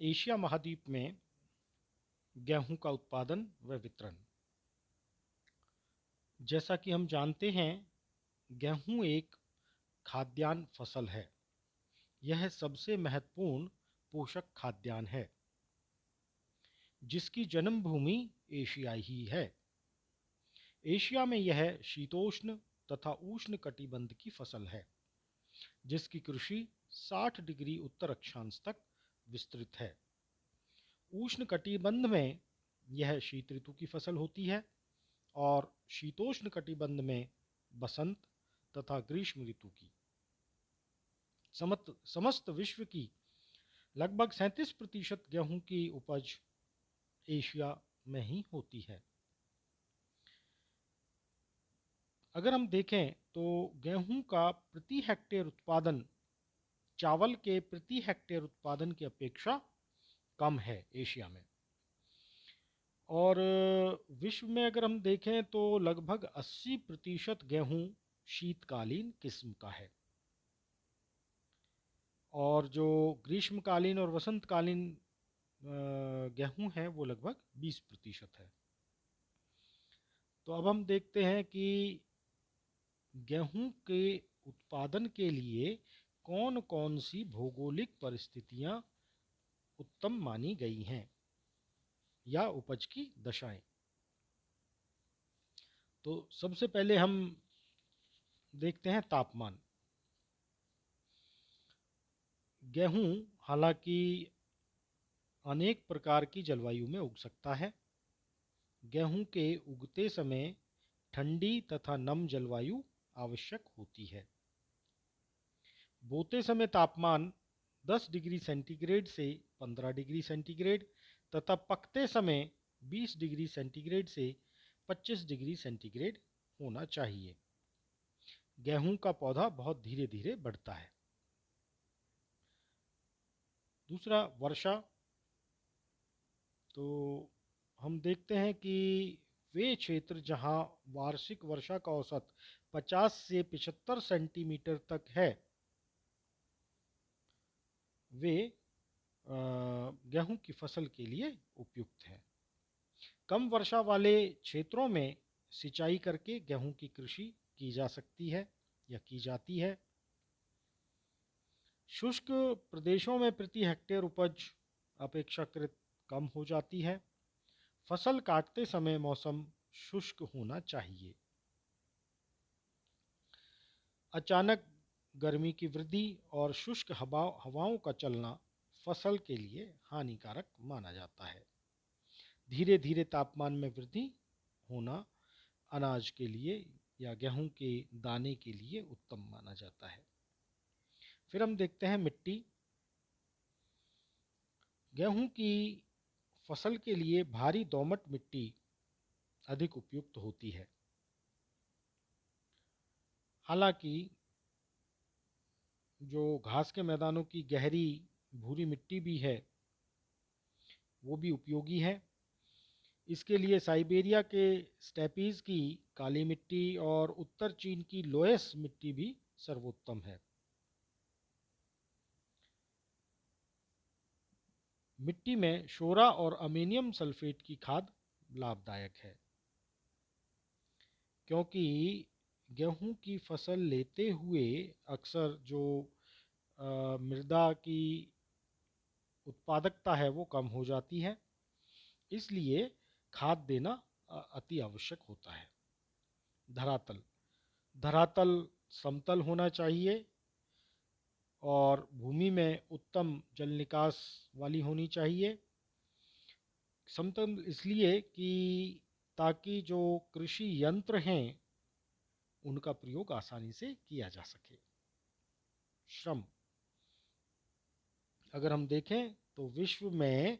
Asia महाद्वीप में गेहूं का उत्पादन व वितरण। जैसा कि हम जानते हैं, गेहूं एक खाद्यान्न फसल है। यह सबसे महत्वपूर्ण पोषक खाद्यान्न है, जिसकी जन्मभूमि एशिया ही है। एशिया में यह शीतोष्ण तथा उष्ण कटिबंध की फसल है, जिसकी कृषि 60 डिग्री उत्तर अक्षांश तक विस्तृत है। उष्ण कटिबंध में यह शीत ऋतु की फसल होती है और शीतोष्ण कटिबंध में बसंत तथा ग्रीष्म ऋतु की। समस्त विश्व की लगभग 37% गेहूं की उपज एशिया में ही होती है। अगर हम देखें तो गेहूं का प्रति हेक्टेयर उत्पादन चावल के प्रति हेक्टेयर उत्पादन की अपेक्षा कम है एशिया में। और विश्व में अगर हम देखें तो लगभग 80% गेहूं शीतकालीन किस्म का है, और जो ग्रीष्मकालीन और वसंतकालीन गेहूं है वो लगभग 20% है। तो अब हम देखते हैं कि गेहूं के उत्पादन के लिए कौन कौन सी भौगोलिक परिस्थितियां उत्तम मानी गई हैं या उपज की दशाएं। तो सबसे पहले हम देखते हैं तापमान। गेहूं हालांकि अनेक प्रकार की जलवायु में उग सकता है। गेहूं के उगते समय ठंडी तथा नम जलवायु आवश्यक होती है। बोते समय तापमान 10 डिग्री सेंटीग्रेड से 15 डिग्री सेंटीग्रेड तथा पकते समय 20 डिग्री सेंटीग्रेड से 25 डिग्री सेंटीग्रेड होना चाहिए। गेहूं का पौधा बहुत धीरे धीरे बढ़ता है। दूसरा, वर्षा। तो हम देखते हैं कि वे क्षेत्र जहां वार्षिक वर्षा का औसत 50 से 75 सेंटीमीटर तक है, वे गेहूं की फसल के लिए उपयुक्त हैं। कम वर्षा वाले क्षेत्रों में सिंचाई करके गेहूं की कृषि की जा सकती है या की जाती है। शुष्क प्रदेशों में प्रति हेक्टेयर उपज अपेक्षाकृत कम हो जाती है। फसल काटते समय मौसम शुष्क होना चाहिए। अचानक गर्मी की वृद्धि और शुष्क हवाओं का चलना फसल के लिए हानिकारक माना जाता है। धीरे धीरे तापमान में वृद्धि होना अनाज के लिए या गेहूं के दाने के लिए उत्तम माना जाता है। फिर हम देखते हैं मिट्टी। गेहूं की फसल के लिए भारी दोमट मिट्टी अधिक उपयुक्त होती है। हालांकि जो घास के मैदानों की गहरी भूरी मिट्टी भी है, वो भी उपयोगी है। इसके लिए साइबेरिया के स्टेपीज की काली मिट्टी और उत्तर चीन की लोएस मिट्टी भी सर्वोत्तम है। मिट्टी में शोरा और अमोनियम सल्फेट की खाद लाभदायक है, क्योंकि गेहूं की फसल लेते हुए अक्सर जो मृदा की उत्पादकता है वो कम हो जाती है। इसलिए खाद देना अति आवश्यक होता है। धरातल धरातल समतल होना चाहिए और भूमि में उत्तम जल निकास वाली होनी चाहिए। समतल इसलिए कि ताकि जो कृषि यंत्र हैं उनका प्रयोग आसानी से किया जा सके। श्रम, अगर हम देखें तो विश्व में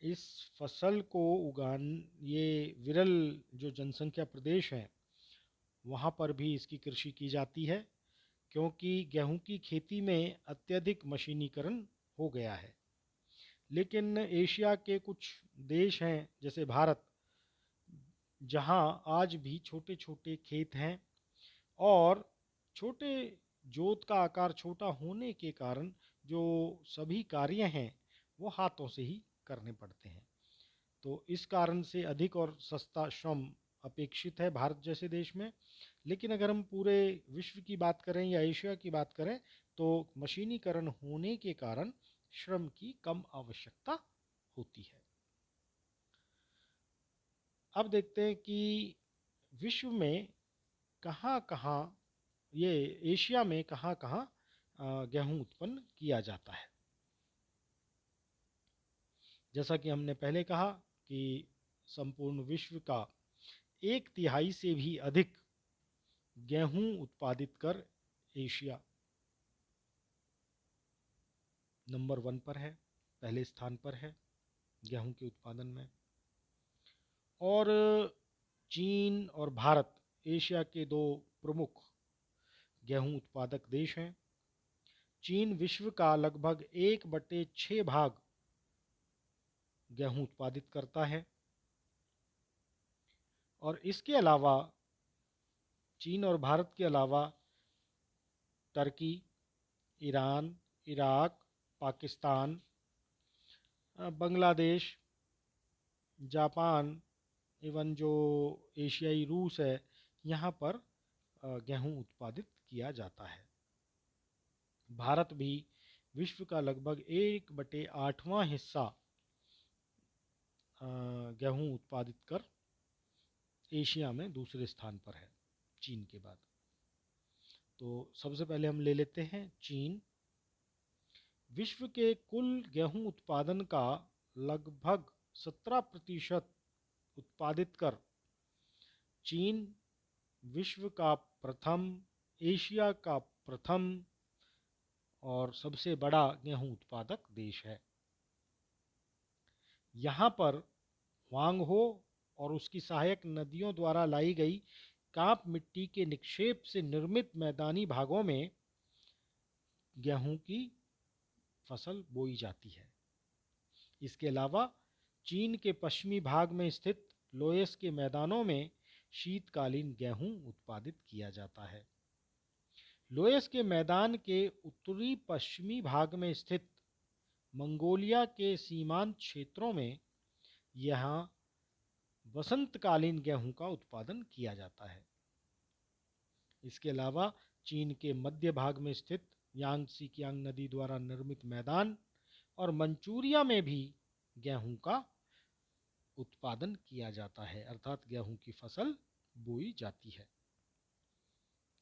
इस फसल को उगान ये विरल जो जनसंख्या प्रदेश हैं वहाँ पर भी इसकी कृषि की जाती है, क्योंकि गेहूं की खेती में अत्यधिक मशीनीकरण हो गया है। लेकिन एशिया के कुछ देश हैं जैसे भारत, जहां आज भी छोटे छोटे खेत हैं और छोटे जोत का आकार छोटा होने के कारण जो सभी कार्य हैं वो हाथों से ही करने पड़ते हैं। तो इस कारण से अधिक और सस्ता श्रम अपेक्षित है भारत जैसे देश में। लेकिन अगर हम पूरे विश्व की बात करें या एशिया की बात करें तो मशीनीकरण होने के कारण श्रम की कम आवश्यकता होती है। अब देखते हैं कि विश्व में कहाँ कहाँ, ये एशिया में कहाँ कहाँ गेहूं उत्पन्न किया जाता है। जैसा कि हमने पहले कहा कि संपूर्ण विश्व का 1/3 से भी अधिक गेहूं उत्पादित कर एशिया नंबर 1 पर है, पहले स्थान पर है गेहूं के उत्पादन में। और चीन और भारत एशिया के दो प्रमुख गेहूं उत्पादक देश हैं। चीन विश्व का लगभग 1/6 भाग गेहूं उत्पादित करता है। और इसके अलावा चीन और भारत के अलावा Turkey, Iran, Iraq, Pakistan, Bangladesh, Japan, एवं जो एशियाई रूस है, यहाँ पर गेहूं उत्पादित किया जाता है। भारत भी विश्व का लगभग 1/8वां हिस्सा गेहूं उत्पादित कर एशिया में दूसरे स्थान पर है चीन के बाद। तो सबसे पहले हम ले लेते हैं चीन। विश्व के कुल गेहूं उत्पादन का लगभग 17% उत्पादित कर चीन विश्व का प्रथम, एशिया का प्रथम और सबसे बड़ा गेहूं उत्पादक देश है। यहाँ पर हुआंगहो और उसकी सहायक नदियों द्वारा लाई गई कांप मिट्टी के निक्षेप से निर्मित मैदानी भागों में गेहूं की फसल बोई जाती है। इसके अलावा चीन के पश्चिमी भाग में स्थित लोयस के मैदानों में शीतकालीन गेहूं उत्पादित किया जाता है। लोयस के मैदान के उत्तरी पश्चिमी भाग में स्थित मंगोलिया के सीमांत क्षेत्रों में यहाँ वसंतकालीन गेहूं का उत्पादन किया जाता है। इसके अलावा चीन के मध्य भाग में स्थित यांगत्से कियांग नदी द्वारा निर्मित मैदान और मंचूरिया में भी गेहूं का उत्पादन किया जाता है, अर्थात गेहूं की फसल बोई जाती है।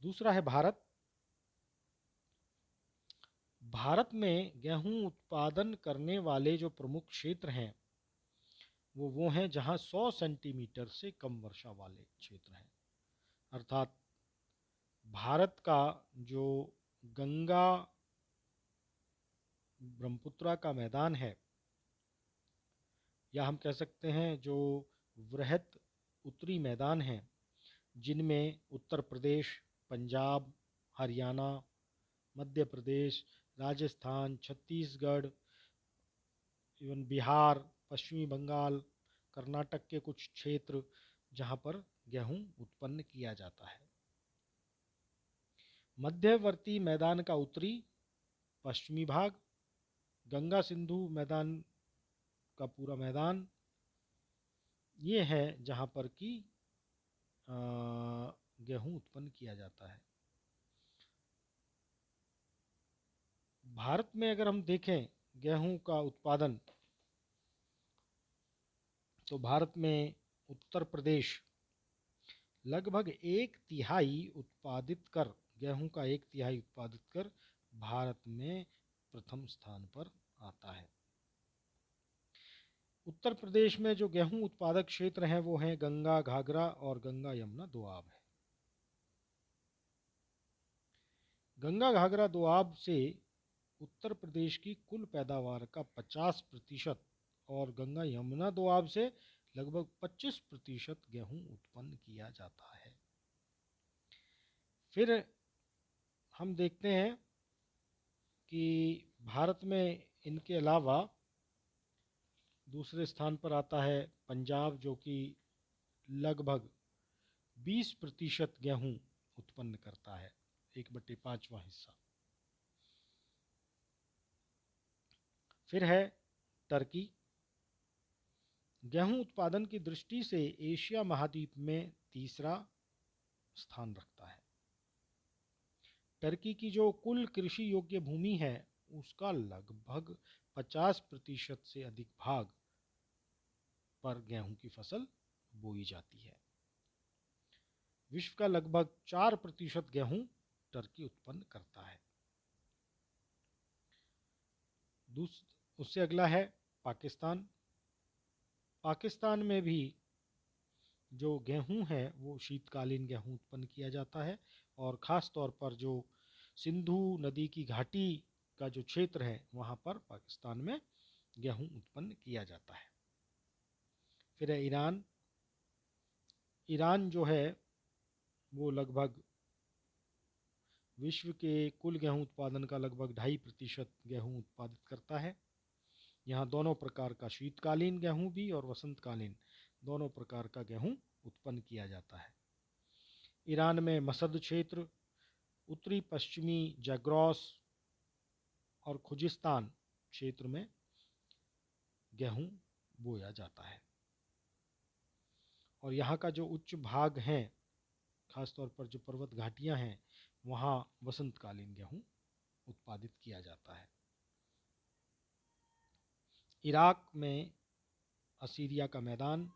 दूसरा है भारत। भारत में गेहूं उत्पादन करने वाले जो प्रमुख क्षेत्र हैं वो हैं जहां 100 सेंटीमीटर से कम वर्षा वाले क्षेत्र हैं। अर्थात भारत का जो गंगा ब्रह्मपुत्रा का मैदान है, या हम कह सकते हैं जो वृहत उत्तरी मैदान हैं, जिनमें उत्तर प्रदेश, पंजाब, हरियाणा, मध्य प्रदेश, राजस्थान, छत्तीसगढ़, एवं बिहार, पश्चिमी बंगाल, कर्नाटक के कुछ क्षेत्र जहाँ पर गेहूं उत्पन्न किया जाता है। मध्यवर्ती मैदान का उत्तरी पश्चिमी भाग, गंगा सिंधु मैदान का पूरा मैदान, ये है जहाँ पर कि गेहूं उत्पन्न किया जाता है। भारत में अगर हम देखें गेहूं का उत्पादन, तो भारत में उत्तर प्रदेश लगभग 1/3 उत्पादित कर, गेहूं का 1/3 उत्पादित कर भारत में प्रथम स्थान पर आता है। उत्तर प्रदेश में जो गेहूं उत्पादक क्षेत्र हैं वो हैं गंगा घाघरा और गंगा यमुना दोआब है। गंगा घाघरा दोआब से उत्तर प्रदेश की कुल पैदावार का 50% और गंगा यमुना दोआब से लगभग 25% गेहूं उत्पन्न किया जाता है। फिर हम देखते हैं कि भारत में इनके अलावा दूसरे स्थान पर आता है पंजाब, जो कि लगभग 20% गेहूं उत्पन्न करता है, 1/5वां हिस्सा। फिर है टर्की गेहूं उत्पादन की दृष्टि से एशिया महाद्वीप में तीसरा स्थान रखता है। टर्की की जो कुल कृषि योग्य भूमि है उसका लगभग 50% से अधिक भाग पर गेहूं की फसल बोई जाती है। विश्व का लगभग 4% गेहूं टर्की उत्पन्न करता है। उससे अगला है पाकिस्तान। पाकिस्तान में भी जो गेहूं है वो शीतकालीन गेहूं उत्पन्न किया जाता है और ख़ास तौर पर जो सिंधु नदी की घाटी का जो क्षेत्र है वहाँ पर पाकिस्तान में गेहूं उत्पन्न किया जाता है। फिर है ईरान। ईरान जो है वो लगभग विश्व के कुल गेहूं उत्पादन का लगभग 2.5% गेहूं उत्पादित करता है। यहाँ दोनों प्रकार का शीतकालीन गेहूं भी और वसंतकालीन दोनों प्रकार का गेहूं उत्पन्न किया जाता है। ईरान में मसद क्षेत्र, उत्तरी पश्चिमी जैग्रॉस और खुजिस्तान क्षेत्र में गेहूं बोया जाता है। और यहाँ का जो उच्च भाग है, खासतौर पर जो पर्वत घाटियाँ हैं, वहाँ वसंतकालीन गेहूं उत्पादित किया जाता है। इराक में असीरिया का मैदान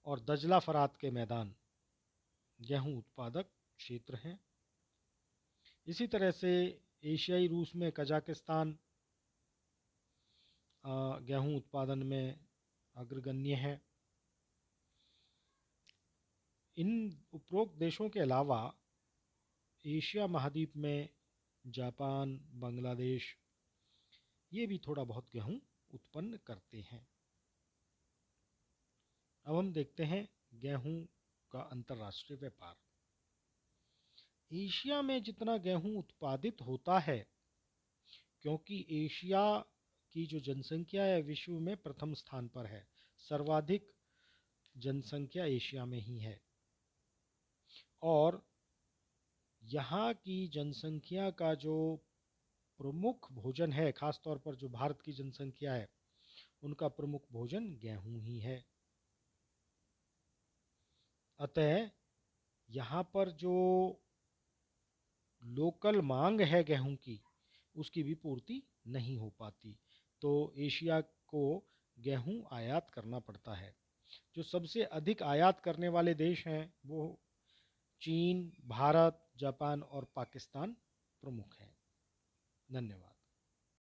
और दजला फरात के मैदान गेहूं उत्पादक क्षेत्र हैं। इसी तरह से एशियाई रूस में कजाकिस्तान गेहूं उत्पादन में अग्रगण्य है। इन उपरोक्त देशों के अलावा एशिया महाद्वीप में जापान, बांग्लादेश ये भी थोड़ा बहुत गेहूं उत्पन्न करते हैं। अब हम देखते हैं गेहूं का अंतर्राष्ट्रीय व्यापार। एशिया में जितना गेहूं उत्पादित होता है, क्योंकि एशिया की जो जनसंख्या है विश्व में प्रथम स्थान पर है, सर्वाधिक जनसंख्या एशिया में ही है और यहाँ की जनसंख्या का जो प्रमुख भोजन है, खासतौर पर जो भारत की जनसंख्या है उनका प्रमुख भोजन गेहूं ही है। अतः यहाँ पर जो लोकल मांग है गेहूं की उसकी भी पूर्ति नहीं हो पाती, तो एशिया को गेहूं आयात करना पड़ता है। जो सबसे अधिक आयात करने वाले देश हैं वो चीन, भारत, जापान और पाकिस्तान प्रमुख हैं। धन्यवाद।